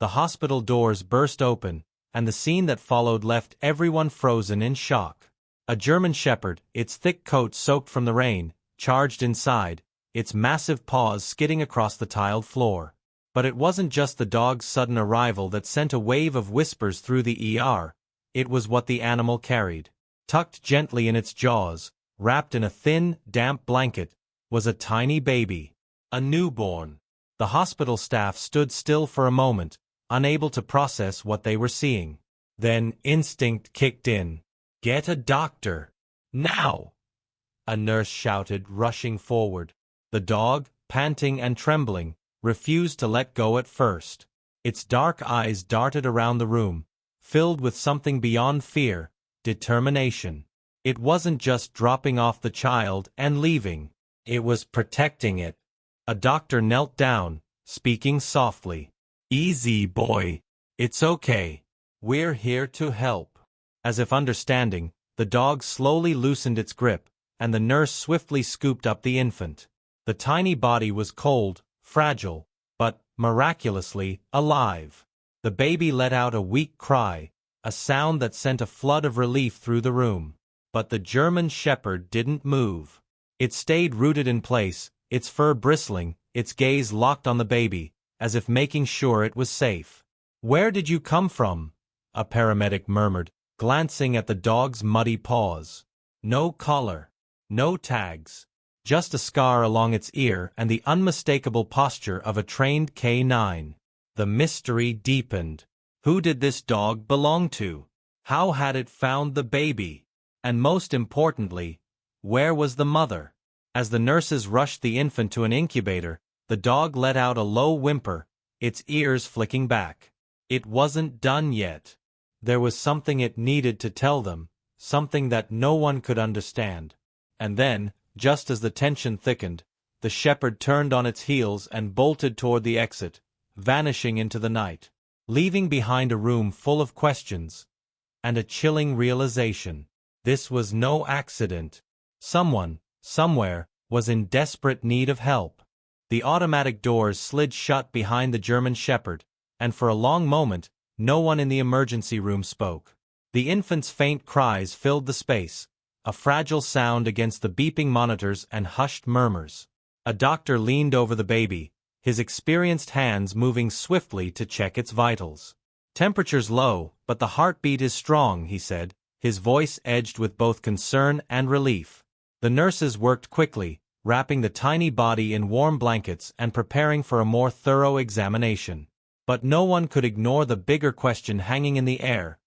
The hospital doors burst open, and the scene that followed left everyone frozen in shock. A German shepherd, its thick coat soaked from the rain, charged inside, its massive paws skidding across the tiled floor. But it wasn't just the dog's sudden arrival that sent a wave of whispers through the ER, it was what the animal carried. Tucked gently in its jaws, wrapped in a thin, damp blanket, was a tiny baby. A newborn. The hospital staff stood still for a moment, unable to process what they were seeing. Then instinct kicked in. "Get a doctor. Now!" a nurse shouted, rushing forward. The dog, panting and trembling, refused to let go at first. Its dark eyes darted around the room, filled with something beyond fear, determination. It wasn't just dropping off the child and leaving. It was protecting it. A doctor knelt down, speaking softly. "Easy, boy. It's okay. We're here to help." As if understanding, the dog slowly loosened its grip, and the nurse swiftly scooped up the infant. The tiny body was cold, fragile, but, miraculously, alive. The baby let out a weak cry, a sound that sent a flood of relief through the room. But the German shepherd didn't move. It stayed rooted in place, its fur bristling, its gaze locked on the baby, as if making sure it was safe. "Where did you come from?" a paramedic murmured, glancing at the dog's muddy paws. No collar. No tags. Just a scar along its ear and the unmistakable posture of a trained K9. The mystery deepened. Who did this dog belong to? How had it found the baby? And most importantly, where was the mother? As the nurses rushed the infant to an incubator, the dog let out a low whimper, its ears flicking back. It wasn't done yet. There was something it needed to tell them, something that no one could understand. And then, just as the tension thickened, the shepherd turned on its heels and bolted toward the exit, vanishing into the night, leaving behind a room full of questions and a chilling realization. This was no accident. Someone, somewhere, was in desperate need of help. The automatic doors slid shut behind the German shepherd, and for a long moment, no one in the emergency room spoke. The infant's faint cries filled the space, a fragile sound against the beeping monitors and hushed murmurs. A doctor leaned over the baby, his experienced hands moving swiftly to check its vitals. "Temperature's low, but the heartbeat is strong," he said, his voice edged with both concern and relief. The nurses worked quickly, wrapping the tiny body in warm blankets and preparing for a more thorough examination. But no one could ignore the bigger question hanging in the air.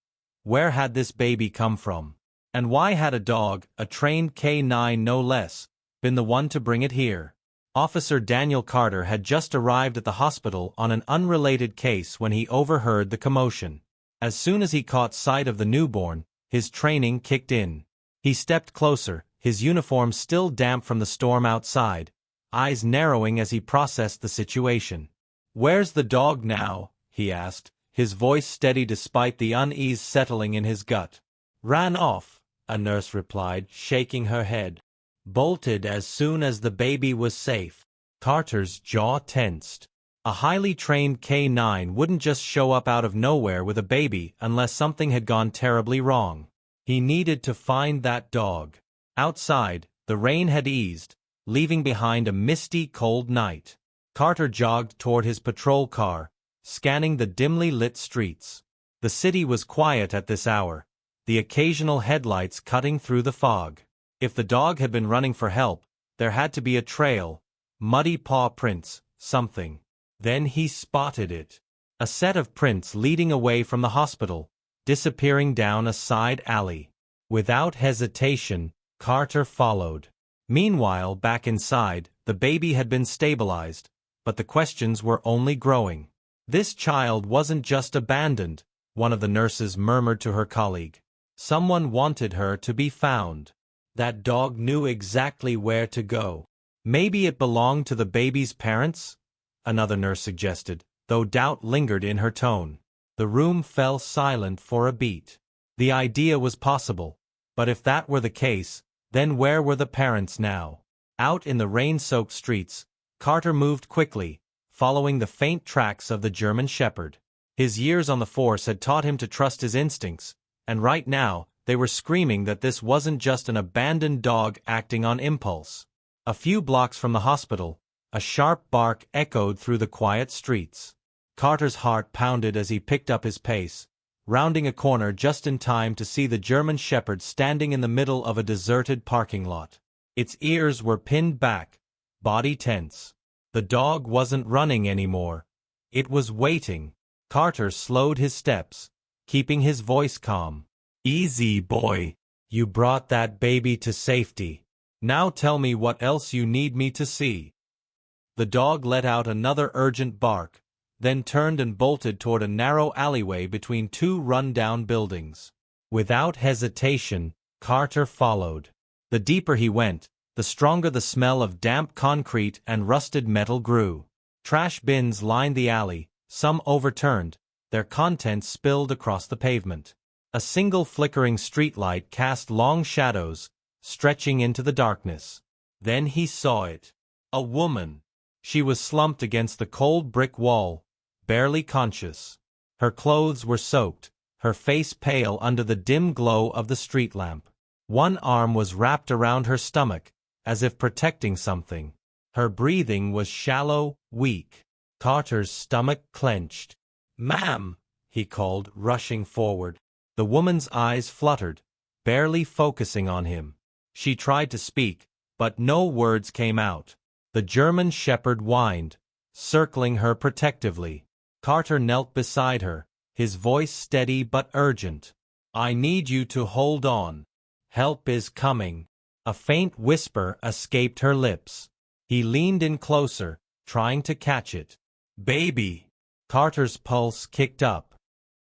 Where had this baby come from? And why had a dog, a trained K9 no less, been the one to bring it here? Officer Daniel Carter had just arrived at the hospital on an unrelated case when he overheard the commotion. As soon as he caught sight of the newborn, his training kicked in. He stepped closer, his uniform still damp from the storm outside, eyes narrowing as he processed the situation. "Where's the dog now?" he asked, his voice steady despite the unease settling in his gut. "Ran off," a nurse replied, shaking her head. "Bolted as soon as the baby was safe." Carter's jaw tensed. A highly trained K9 wouldn't just show up out of nowhere with a baby unless something had gone terribly wrong. He needed to find that dog. Outside, the rain had eased, leaving behind a misty, cold night. Carter jogged toward his patrol car, scanning the dimly lit streets. The city was quiet at this hour, the occasional headlights cutting through the fog. If the dog had been running for help, there had to be a trail, muddy paw prints, something. Then he spotted it. A set of prints leading away from the hospital, disappearing down a side alley. Without hesitation, Carter followed. Meanwhile, back inside, the baby had been stabilized, but the questions were only growing. "This child wasn't just abandoned," one of the nurses murmured to her colleague. "Someone wanted her to be found. That dog knew exactly where to go." "Maybe it belonged to the baby's parents?" another nurse suggested, though doubt lingered in her tone. The room fell silent for a beat. The idea was possible, but if that were the case, then where were the parents now? Out in the rain-soaked streets, Carter moved quickly, following the faint tracks of the German shepherd. His years on the force had taught him to trust his instincts, and right now, they were screaming that this wasn't just an abandoned dog acting on impulse. A few blocks from the hospital, a sharp bark echoed through the quiet streets. Carter's heart pounded as he picked up his pace, rounding a corner just in time to see the German Shepherd standing in the middle of a deserted parking lot. Its ears were pinned back, body tense. The dog wasn't running anymore. It was waiting. Carter slowed his steps, keeping his voice calm. "Easy, boy. You brought that baby to safety. Now tell me what else you need me to see." The dog let out another urgent bark, then turned and bolted toward a narrow alleyway between two run-down buildings. Without hesitation, Carter followed. The deeper he went, the stronger the smell of damp concrete and rusted metal grew. Trash bins lined the alley, some overturned, their contents spilled across the pavement. A single flickering streetlight cast long shadows, stretching into the darkness. Then he saw it. A woman. She was slumped against the cold brick wall, barely conscious. Her clothes were soaked, her face pale under the dim glow of the street lamp. One arm was wrapped around her stomach, as if protecting something. Her breathing was shallow, weak. Carter's stomach clenched. "Ma'am," he called, rushing forward. The woman's eyes fluttered, barely focusing on him. She tried to speak, but no words came out. The German Shepherd whined, circling her protectively. Carter knelt beside her, his voice steady but urgent. "I need you to hold on. Help is coming." A faint whisper escaped her lips. He leaned in closer, trying to catch it. "Baby." Carter's pulse kicked up.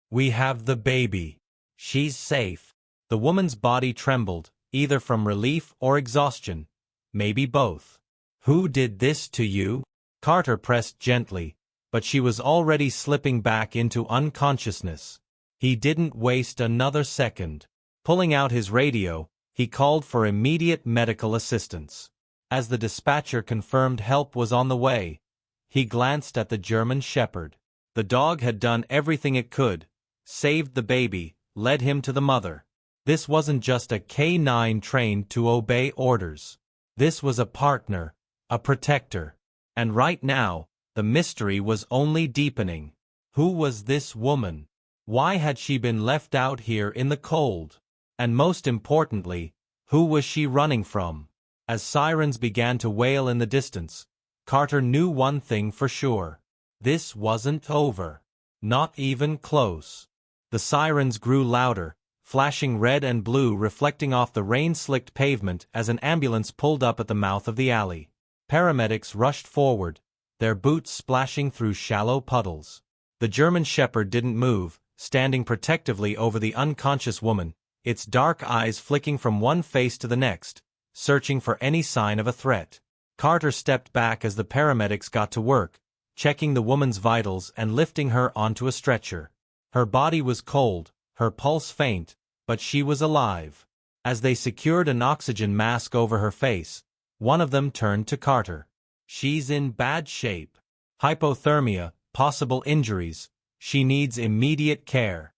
"We have the baby. She's safe." The woman's body trembled, either from relief or exhaustion, maybe both. "Who did this to you?" Carter pressed gently, but she was already slipping back into unconsciousness. He didn't waste another second. Pulling out his radio, he called for immediate medical assistance. As the dispatcher confirmed help was on the way, he glanced at the German Shepherd. The dog had done everything it could, saved the baby, led him to the mother. This wasn't just a canine trained to obey orders. This was a partner, a protector. And right now, the mystery was only deepening. Who was this woman? Why had she been left out here in the cold? And most importantly, who was she running from? As sirens began to wail in the distance, Carter knew one thing for sure. This wasn't over. Not even close. The sirens grew louder, flashing red and blue reflecting off the rain-slicked pavement as an ambulance pulled up at the mouth of the alley. Paramedics rushed forward, their boots splashing through shallow puddles. The German Shepherd didn't move, standing protectively over the unconscious woman, its dark eyes flicking from one face to the next, searching for any sign of a threat. Carter stepped back as the paramedics got to work, checking the woman's vitals and lifting her onto a stretcher. Her body was cold, her pulse faint, but she was alive. As they secured an oxygen mask over her face, one of them turned to Carter. "She's in bad shape. Hypothermia, possible injuries. She needs immediate care."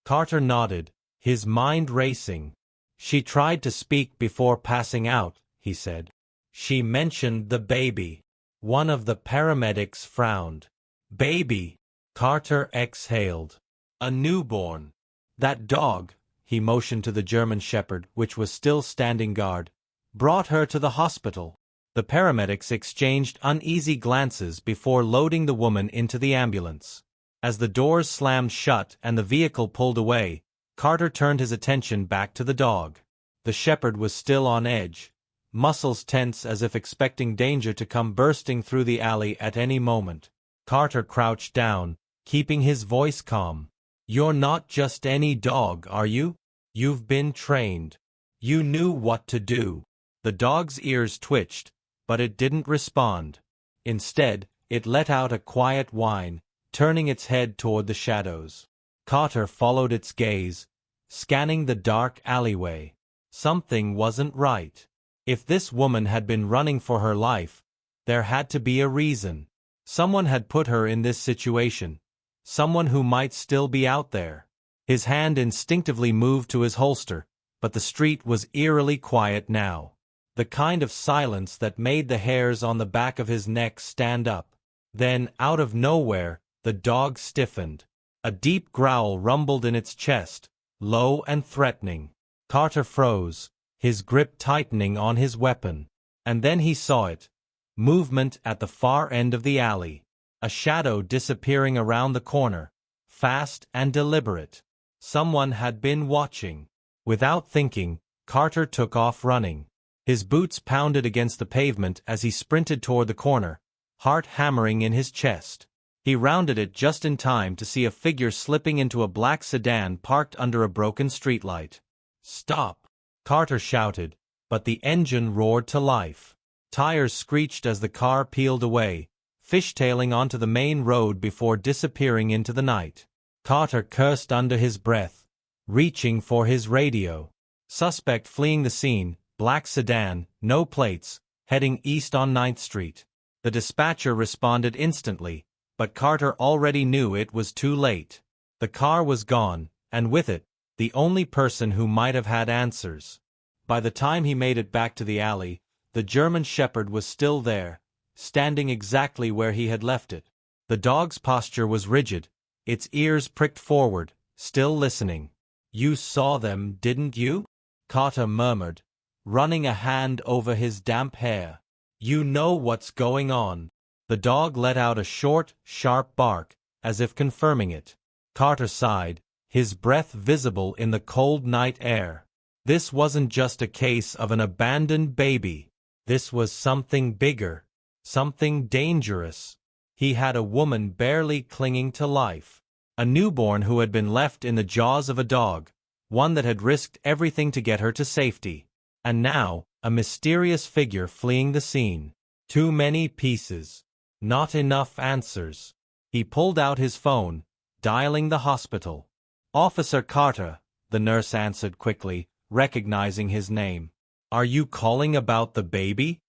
Carter nodded, his mind racing. "She tried to speak before passing out," he said. "She mentioned the baby." One of the paramedics frowned. "Baby?" Carter exhaled. "A newborn. That dog," he motioned to the German Shepherd, which was still standing guard, "brought her to the hospital." The paramedics exchanged uneasy glances before loading the woman into the ambulance. As the doors slammed shut and the vehicle pulled away, Carter turned his attention back to the dog. The shepherd was still on edge, muscles tense as if expecting danger to come bursting through the alley at any moment. Carter crouched down, keeping his voice calm. "You're not just any dog, are you? You've been trained. You knew what to do." The dog's ears twitched, but it didn't respond. Instead, it let out a quiet whine, turning its head toward the shadows. Carter followed its gaze, scanning the dark alleyway. Something wasn't right. If this woman had been running for her life, there had to be a reason. Someone had put her in this situation, someone who might still be out there. His hand instinctively moved to his holster, but the street was eerily quiet now. The kind of silence that made the hairs on the back of his neck stand up. Then, out of nowhere, the dog stiffened. A deep growl rumbled in its chest, low and threatening. Carter froze, his grip tightening on his weapon. And then he saw it. Movement at the far end of the alley. A shadow disappearing around the corner, fast and deliberate. Someone had been watching. Without thinking, Carter took off running. His boots pounded against the pavement as he sprinted toward the corner, heart hammering in his chest. He rounded it just in time to see a figure slipping into a black sedan parked under a broken streetlight. "Stop!" Carter shouted, but the engine roared to life. Tires screeched as the car peeled away, fishtailing onto the main road before disappearing into the night. Carter cursed under his breath, reaching for his radio. Suspect fleeing the scene, black sedan, no plates, heading east on 9th Street. The dispatcher responded instantly, but Carter already knew it was too late. The car was gone, and with it, the only person who might have had answers. By the time he made it back to the alley, the German Shepherd was still there, standing exactly where he had left it. The dog's posture was rigid, its ears pricked forward, still listening. "You saw them, didn't you?" Carter murmured, running a hand over his damp hair. "You know what's going on." The dog let out a short, sharp bark, as if confirming it. Carter sighed, his breath visible in the cold night air. This wasn't just a case of an abandoned baby. This was something bigger, something dangerous. He had a woman barely clinging to life. A newborn who had been left in the jaws of a dog, one that had risked everything to get her to safety. And now, a mysterious figure fleeing the scene. Too many pieces. Not enough answers. He pulled out his phone, dialing the hospital. "Officer Carter," the nurse answered quickly, recognizing his name. "Are you calling about the baby?"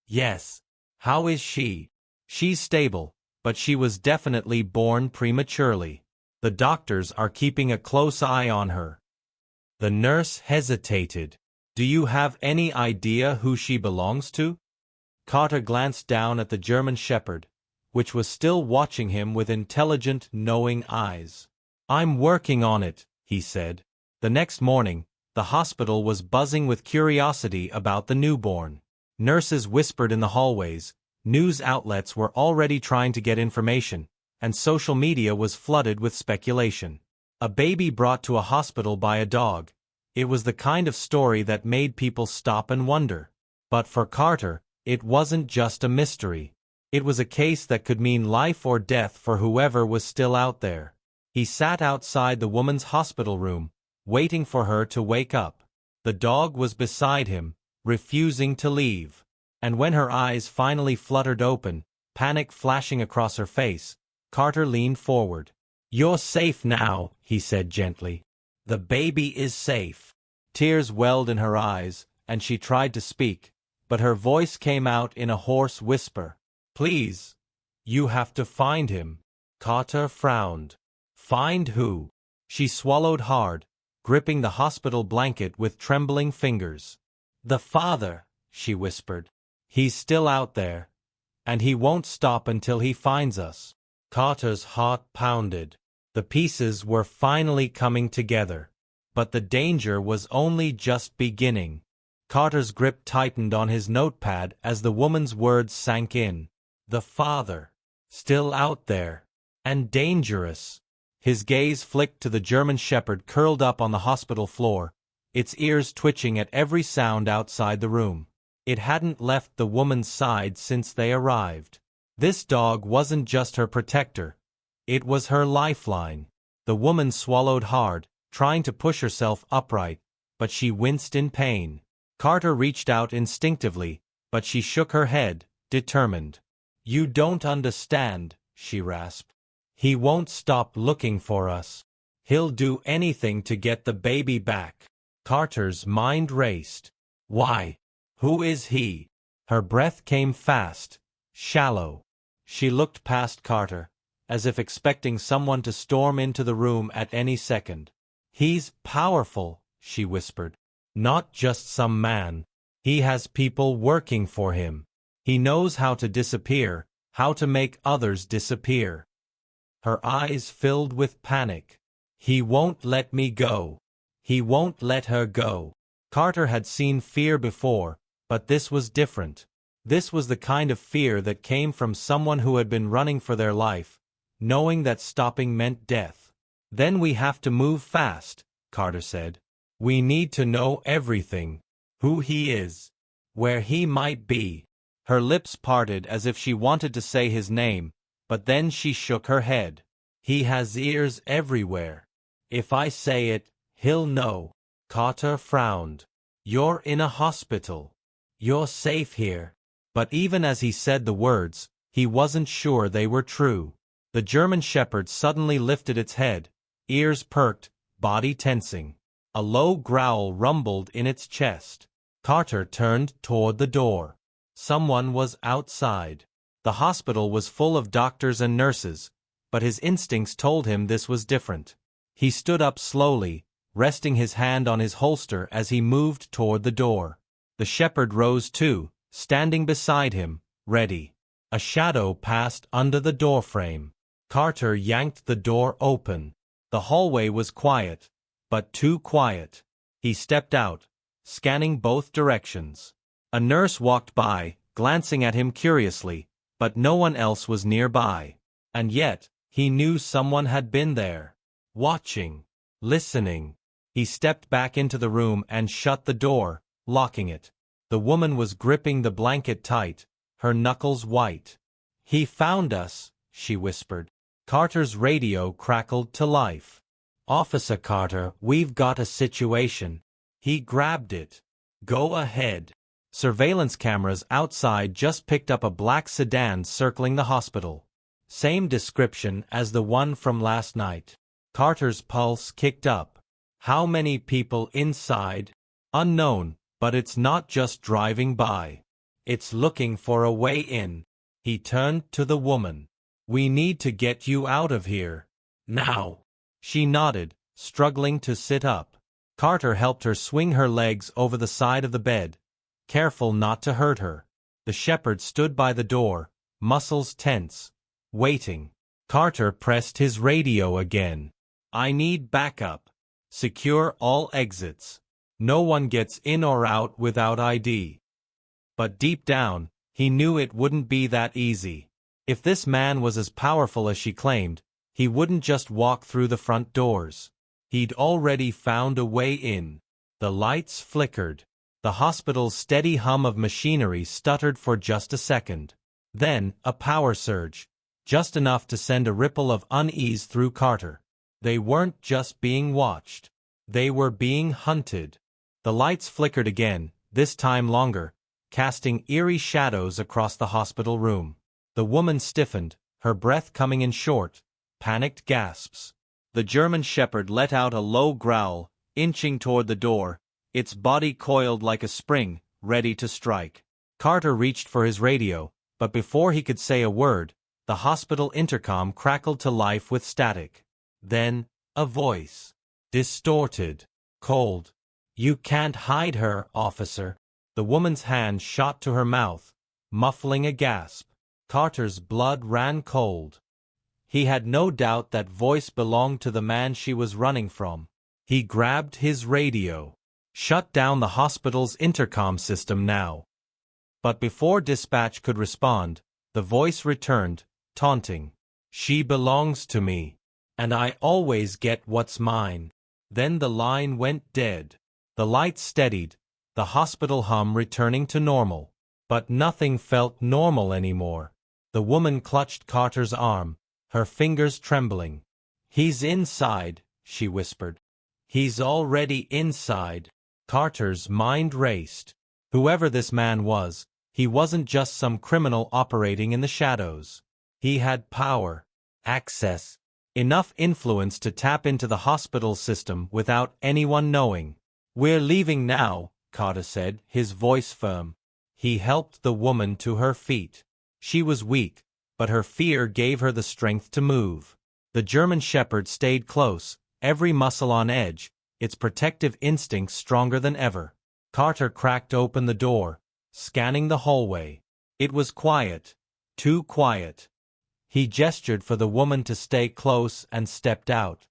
"Yes. How is she?" "She's stable, but she was definitely born prematurely. The doctors are keeping a close eye on her." The nurse hesitated. "Do you have any idea who she belongs to?" Carter glanced down at the German Shepherd, which was still watching him with intelligent, knowing eyes. "I'm working on it," he said. The next morning, the hospital was buzzing with curiosity about the newborn. Nurses whispered in the hallways, news outlets were already trying to get information, and social media was flooded with speculation. A baby brought to a hospital by a dog. It was the kind of story that made people stop and wonder. But for Carter, it wasn't just a mystery. It was a case that could mean life or death for whoever was still out there. He sat outside the woman's hospital room, waiting for her to wake up. The dog was beside him, refusing to leave. And when her eyes finally fluttered open, panic flashing across her face, Carter leaned forward. "You're safe now," he said gently. "The baby is safe." Tears welled in her eyes, and she tried to speak, but her voice came out in a hoarse whisper. "Please, you have to find him." Carter frowned. "Find who?" She swallowed hard, gripping the hospital blanket with trembling fingers. "The father," she whispered. "He's still out there, and he won't stop until he finds us." Carter's heart pounded. The pieces were finally coming together. But the danger was only just beginning. Carter's grip tightened on his notepad as the woman's words sank in. The father. Still out there. And dangerous. His gaze flicked to the German Shepherd curled up on the hospital floor, its ears twitching at every sound outside the room. It hadn't left the woman's side since they arrived. This dog wasn't just her protector. It was her lifeline. The woman swallowed hard, trying to push herself upright, but she winced in pain. Carter reached out instinctively, but she shook her head, determined. "You don't understand," she rasped. "He won't stop looking for us. He'll do anything to get the baby back." Carter's mind raced. "Why? Who is he?" Her breath came fast, shallow. She looked past Carter, as if expecting someone to storm into the room at any second. "He's powerful," she whispered. "Not just some man. He has people working for him. He knows how to disappear, how to make others disappear." Her eyes filled with panic. "He won't let me go. He won't let her go." Carter had seen fear before, but this was different. This was the kind of fear that came from someone who had been running for their life, knowing that stopping meant death. "Then we have to move fast," Carter said. "We need to know everything. Who he is. Where he might be." Her lips parted as if she wanted to say his name, but then she shook her head. "He has ears everywhere. If I say it, he'll know." Carter frowned. "You're in a hospital. You're safe here." But even as he said the words, he wasn't sure they were true. The German Shepherd suddenly lifted its head, ears perked, body tensing. A low growl rumbled in its chest. Carter turned toward the door. Someone was outside. The hospital was full of doctors and nurses, but his instincts told him this was different. He stood up slowly, resting his hand on his holster as he moved toward the door. The shepherd rose too, standing beside him, ready. A shadow passed under the doorframe. Carter yanked the door open. The hallway was quiet, but too quiet. He stepped out, scanning both directions. A nurse walked by, glancing at him curiously, but no one else was nearby. And yet, he knew someone had been there. Watching. Listening. He stepped back into the room and shut the door, locking it. The woman was gripping the blanket tight, her knuckles white. "He found us," she whispered. Carter's radio crackled to life. "Officer Carter, we've got a situation." He grabbed it. "Go ahead." Surveillance cameras outside just picked up a black sedan circling the hospital. Same description as the one from last night. Carter's pulse kicked up. How many people inside? Unknown, but it's not just driving by. It's looking for a way in. He turned to the woman. "We need to get you out of here. Now." She nodded, struggling to sit up. Carter helped her swing her legs over the side of the bed, careful not to hurt her. The shepherd stood by the door, muscles tense, waiting. Carter pressed his radio again. "I need backup. Secure all exits. No one gets in or out without ID." But deep down, he knew it wouldn't be that easy. If this man was as powerful as she claimed, he wouldn't just walk through the front doors. He'd already found a way in. The lights flickered. The hospital's steady hum of machinery stuttered for just a second. Then, a power surge. Just enough to send a ripple of unease through Carter. They weren't just being watched. They were being hunted. The lights flickered again, this time longer, casting eerie shadows across the hospital room. The woman stiffened, her breath coming in short, panicked gasps. The German Shepherd let out a low growl, inching toward the door, its body coiled like a spring, ready to strike. Carter reached for his radio, but before he could say a word, the hospital intercom crackled to life with static. Then, a voice. Distorted. Cold. "You can't hide her, officer." The woman's hand shot to her mouth, muffling a gasp. Carter's blood ran cold. He had no doubt that voice belonged to the man she was running from. He grabbed his radio. Shut down the hospital's intercom system now. But before dispatch could respond, the voice returned, taunting. "She belongs to me. And I always get what's mine." Then the line went dead. The lights steadied, the hospital hum returning to normal. But nothing felt normal anymore. The woman clutched Carter's arm, her fingers trembling. "He's inside," she whispered. "He's already inside." Carter's mind raced. Whoever this man was, he wasn't just some criminal operating in the shadows. He had power, access, enough influence to tap into the hospital system without anyone knowing. "We're leaving now," Carter said, his voice firm. He helped the woman to her feet. She was weak, but her fear gave her the strength to move. The German Shepherd stayed close, every muscle on edge, its protective instincts stronger than ever. Carter cracked open the door, scanning the hallway. It was quiet, too quiet. He gestured for the woman to stay close and stepped out.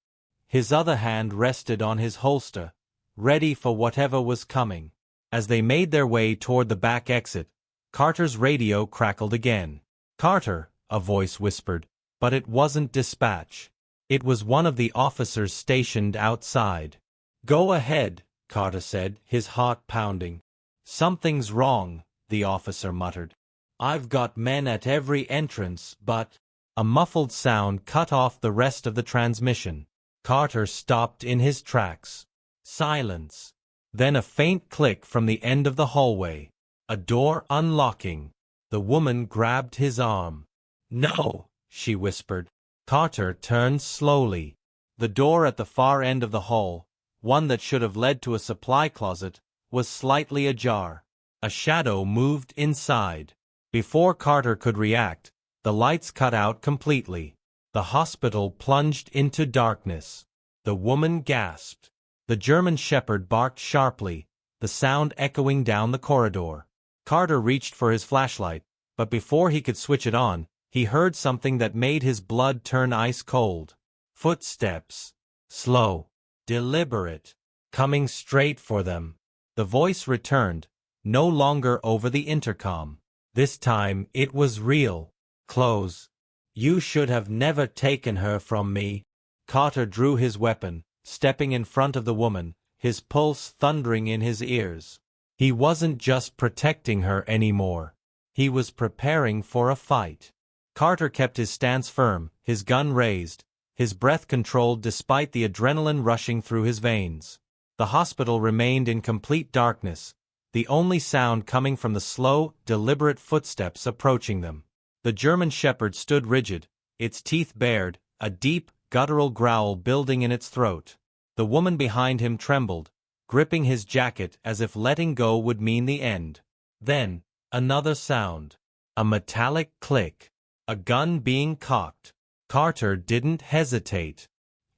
His other hand rested on his holster, ready for whatever was coming. As they made their way toward the back exit, Carter's radio crackled again. "Carter," a voice whispered, but it wasn't dispatch. It was one of the officers stationed outside. "Go ahead," Carter said, his heart pounding. "Something's wrong," the officer muttered. "I've got men at every entrance, but—" A muffled sound cut off the rest of the transmission. Carter stopped in his tracks. Silence. Then a faint click from the end of the hallway. A door unlocking. The woman grabbed his arm. "No," she whispered. Carter turned slowly. The door at the far end of the hall, one that should have led to a supply closet, was slightly ajar. A shadow moved inside. Before Carter could react, the lights cut out completely. The hospital plunged into darkness. The woman gasped. The German Shepherd barked sharply, the sound echoing down the corridor. Carter reached for his flashlight, but before he could switch it on, he heard something that made his blood turn ice cold. Footsteps. Slow. Deliberate. Coming straight for them. The voice returned, no longer over the intercom. This time it was real. "Close. You should have never taken her from me." Carter drew his weapon, stepping in front of the woman, his pulse thundering in his ears. He wasn't just protecting her anymore. He was preparing for a fight. Carter kept his stance firm, his gun raised, his breath controlled despite the adrenaline rushing through his veins. The hospital remained in complete darkness, the only sound coming from the slow, deliberate footsteps approaching them. The German Shepherd stood rigid, its teeth bared, a deep, guttural growl building in its throat. The woman behind him trembled, gripping his jacket as if letting go would mean the end. Then, another sound. A metallic click. A gun being cocked. Carter didn't hesitate.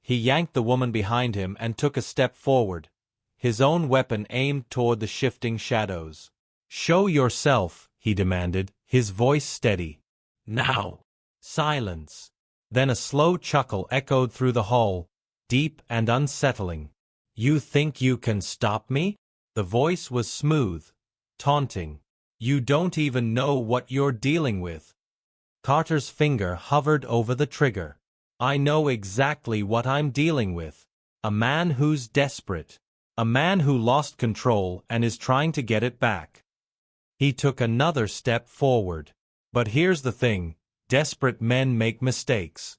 He yanked the woman behind him and took a step forward, his own weapon aimed toward the shifting shadows. "Show yourself," he demanded, his voice steady. "Now." Silence. Then a slow chuckle echoed through the hall, deep and unsettling. "You think you can stop me?" The voice was smooth, taunting. "You don't even know what you're dealing with." Carter's finger hovered over the trigger. "I know exactly what I'm dealing with. A man who's desperate. A man who lost control and is trying to get it back." He took another step forward. But here's the thing, desperate men make mistakes.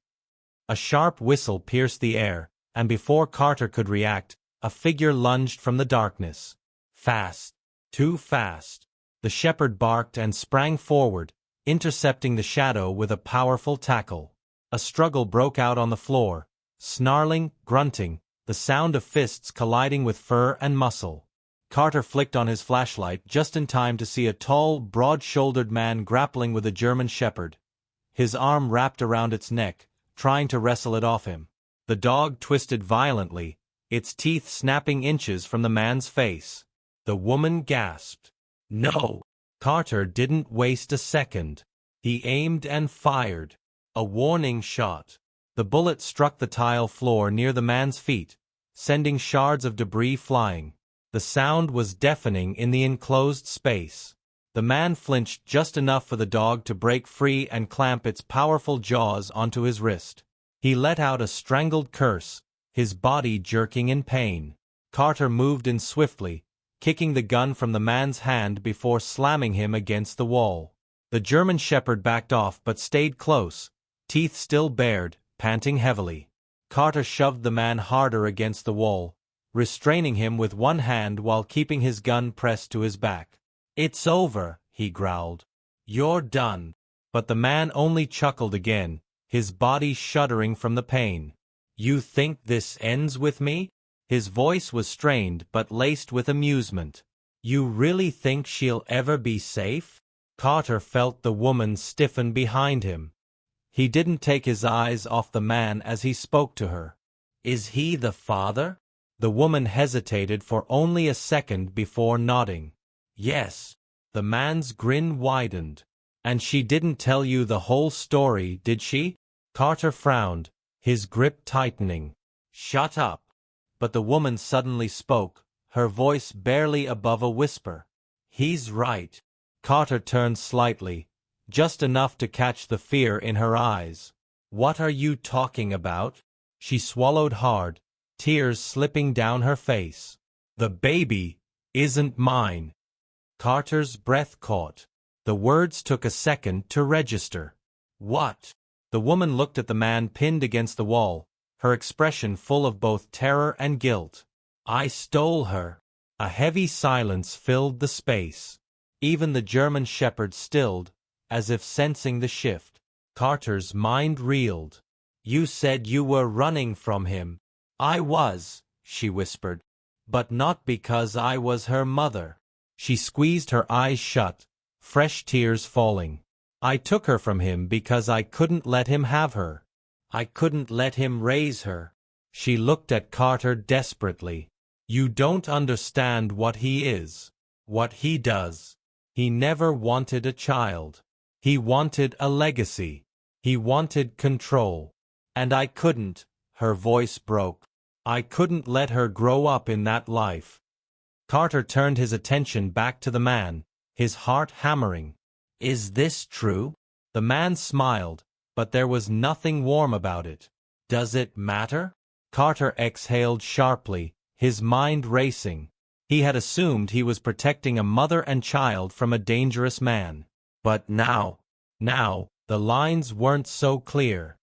A sharp whistle pierced the air, and before Carter could react, a figure lunged from the darkness. Fast. Too fast. The shepherd barked and sprang forward, intercepting the shadow with a powerful tackle. A struggle broke out on the floor, snarling, grunting, the sound of fists colliding with fur and muscle. Carter flicked on his flashlight just in time to see a tall, broad-shouldered man grappling with a German Shepherd, his arm wrapped around its neck, trying to wrestle it off him. The dog twisted violently, its teeth snapping inches from the man's face. The woman gasped. "No!" Carter didn't waste a second. He aimed and fired. A warning shot. The bullet struck the tile floor near the man's feet, sending shards of debris flying. The sound was deafening in the enclosed space. The man flinched just enough for the dog to break free and clamp its powerful jaws onto his wrist. He let out a strangled curse, his body jerking in pain. Carter moved in swiftly, kicking the gun from the man's hand before slamming him against the wall. The German Shepherd backed off but stayed close, teeth still bared, panting heavily. Carter shoved the man harder against the wall, restraining him with one hand while keeping his gun pressed to his back. "It's over," he growled. "You're done." But the man only chuckled again, his body shuddering from the pain. "You think this ends with me?" His voice was strained but laced with amusement. "You really think she'll ever be safe?" Carter felt the woman stiffen behind him. He didn't take his eyes off the man as he spoke to her. "Is he the father?" The woman hesitated for only a second before nodding. "Yes." The man's grin widened. "And she didn't tell you the whole story, did she?" Carter frowned, his grip tightening. "Shut up." But the woman suddenly spoke, her voice barely above a whisper. "He's right." Carter turned slightly, just enough to catch the fear in her eyes. "What are you talking about?" She swallowed hard, tears slipping down her face. "The baby isn't mine." Carter's breath caught. The words took a second to register. "What?" The woman looked at the man pinned against the wall, her expression full of both terror and guilt. "I stole her." A heavy silence filled the space. Even the German shepherd stilled, as if sensing the shift. Carter's mind reeled. "You said you were running from him." "I was," she whispered. "But not because I was her mother." She squeezed her eyes shut, fresh tears falling. "I took her from him because I couldn't let him have her. I couldn't let him raise her." She looked at Carter desperately. "You don't understand what he is, what he does. He never wanted a child. He wanted a legacy. He wanted control. And I couldn't," her voice broke. "I couldn't let her grow up in that life." Carter turned his attention back to the man, his heart hammering. "Is this true?" The man smiled, but there was nothing warm about it. "Does it matter?" Carter exhaled sharply, his mind racing. He had assumed he was protecting a mother and child from a dangerous man. But now, the lines weren't so clear.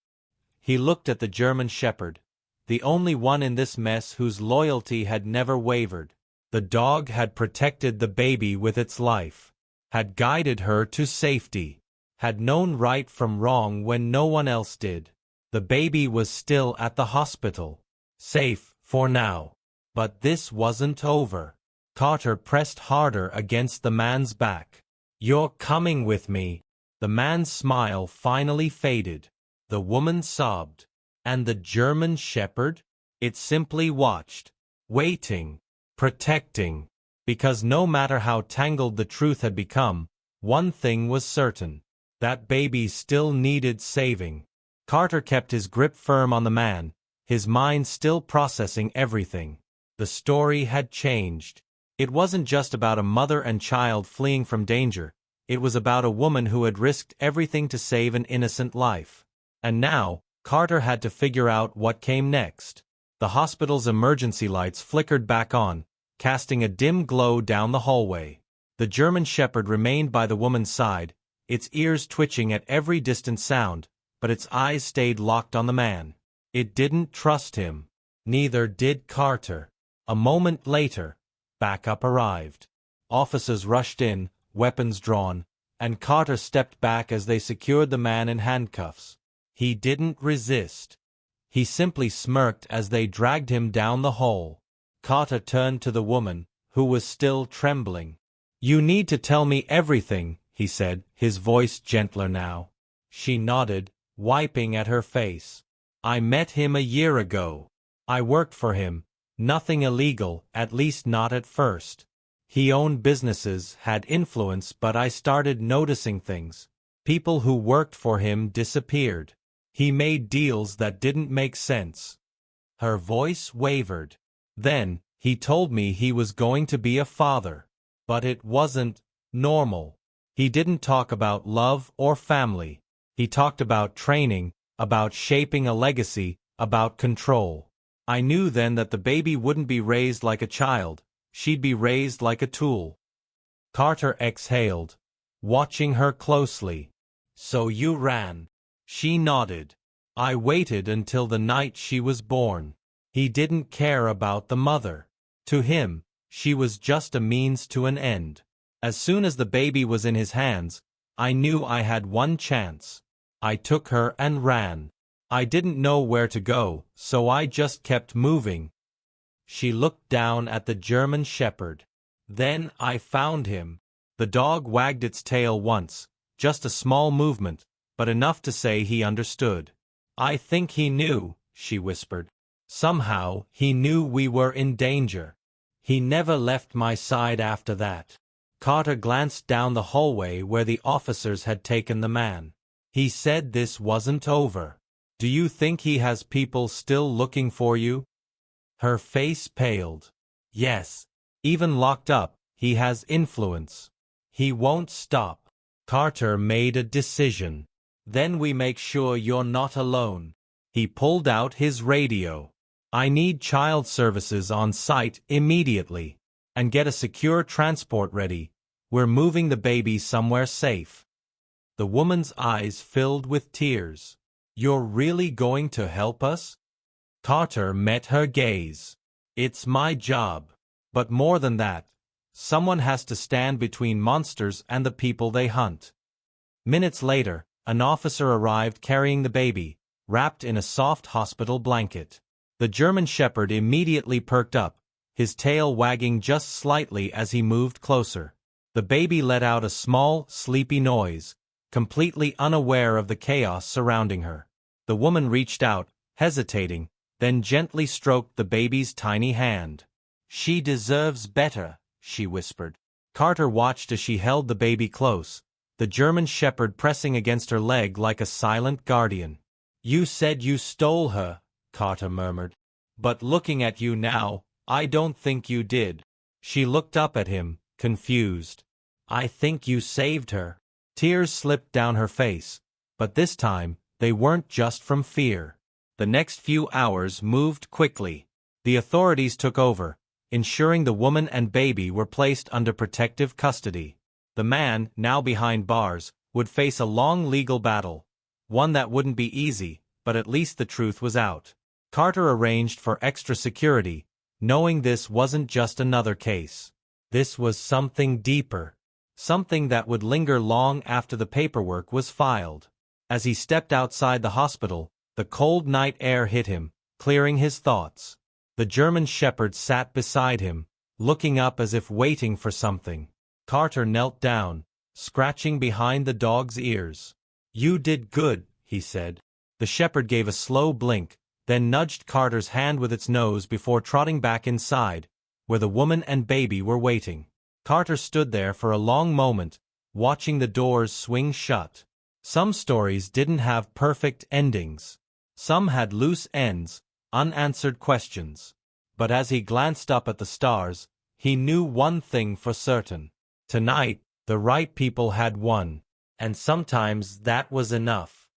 He looked at the German shepherd, the only one in this mess whose loyalty had never wavered. The dog had protected the baby with its life, had guided her to safety, had known right from wrong when no one else did. The baby was still at the hospital, safe for now. But this wasn't over. Carter pressed harder against the man's back. "You're coming with me." The man's smile finally faded. The woman sobbed. And the German shepherd? It simply watched, waiting, protecting. Because no matter how tangled the truth had become, one thing was certain. That baby still needed saving. Carter kept his grip firm on the man, his mind still processing everything. The story had changed. It wasn't just about a mother and child fleeing from danger. It was about a woman who had risked everything to save an innocent life. And now, Carter had to figure out what came next. The hospital's emergency lights flickered back on, casting a dim glow down the hallway. The German shepherd remained by the woman's side, its ears twitching at every distant sound, but its eyes stayed locked on the man. It didn't trust him. Neither did Carter. A moment later, backup arrived. Officers rushed in, weapons drawn, and Carter stepped back as they secured the man in handcuffs. He didn't resist. He simply smirked as they dragged him down the hall. Carter turned to the woman, who was still trembling. "You need to tell me everything," he said, his voice gentler now. She nodded, wiping at her face. "I met him a year ago. I worked for him. Nothing illegal, at least not at first. He owned businesses, had influence, but I started noticing things. People who worked for him disappeared. He made deals that didn't make sense." Her voice wavered. "Then, he told me he was going to be a father. But it wasn't normal. He didn't talk about love or family. He talked about training, about shaping a legacy, about control. I knew then that the baby wouldn't be raised like a child, she'd be raised like a tool." Carter exhaled, watching her closely. "So you ran?" She nodded. "I waited until the night she was born." He didn't care about the mother. To him, she was just a means to an end. "As soon as the baby was in his hands, I knew I had one chance. I took her and ran. I didn't know where to go, so I just kept moving." She looked down at the German shepherd. "Then I found him." The dog wagged its tail once, just a small movement, but enough to say he understood. "I think he knew," she whispered. "Somehow, he knew we were in danger. He never left my side after that." Carter glanced down the hallway where the officers had taken the man. "He said this wasn't over. Do you think he has people still looking for you?" Her face paled. "Yes. Even locked up, he has influence. He won't stop." Carter made a decision. "Then we make sure you're not alone." He pulled out his radio. "I need child services on site immediately. And get a secure transport ready. We're moving the baby somewhere safe." The woman's eyes filled with tears. "You're really going to help us?" Carter met her gaze. "It's my job. But more than that, someone has to stand between monsters and the people they hunt." Minutes later, an officer arrived carrying the baby, wrapped in a soft hospital blanket. The German Shepherd immediately perked up, his tail wagging just slightly as he moved closer. The baby let out a small, sleepy noise, completely unaware of the chaos surrounding her. The woman reached out, hesitating, then gently stroked the baby's tiny hand. "She deserves better," she whispered. Carter watched as she held the baby close, the German Shepherd pressing against her leg like a silent guardian. "You said you stole her," Carter murmured. "But looking at you now, I don't think you did." She looked up at him, confused. "I think you saved her." Tears slipped down her face, but this time, they weren't just from fear. The next few hours moved quickly. The authorities took over, ensuring the woman and baby were placed under protective custody. The man, now behind bars, would face a long legal battle, one that wouldn't be easy, but at least the truth was out. Carter arranged for extra security, knowing this wasn't just another case. This was something deeper, something that would linger long after the paperwork was filed. As he stepped outside the hospital, the cold night air hit him, clearing his thoughts. The German Shepherd sat beside him, looking up as if waiting for something. Carter knelt down, scratching behind the dog's ears. "You did good," he said. The shepherd gave a slow blink, then nudged Carter's hand with its nose before trotting back inside, where the woman and baby were waiting. Carter stood there for a long moment, watching the doors swing shut. Some stories didn't have perfect endings. Some had loose ends, unanswered questions. But as he glanced up at the stars, he knew one thing for certain. Tonight, the right people had won. And sometimes that was enough.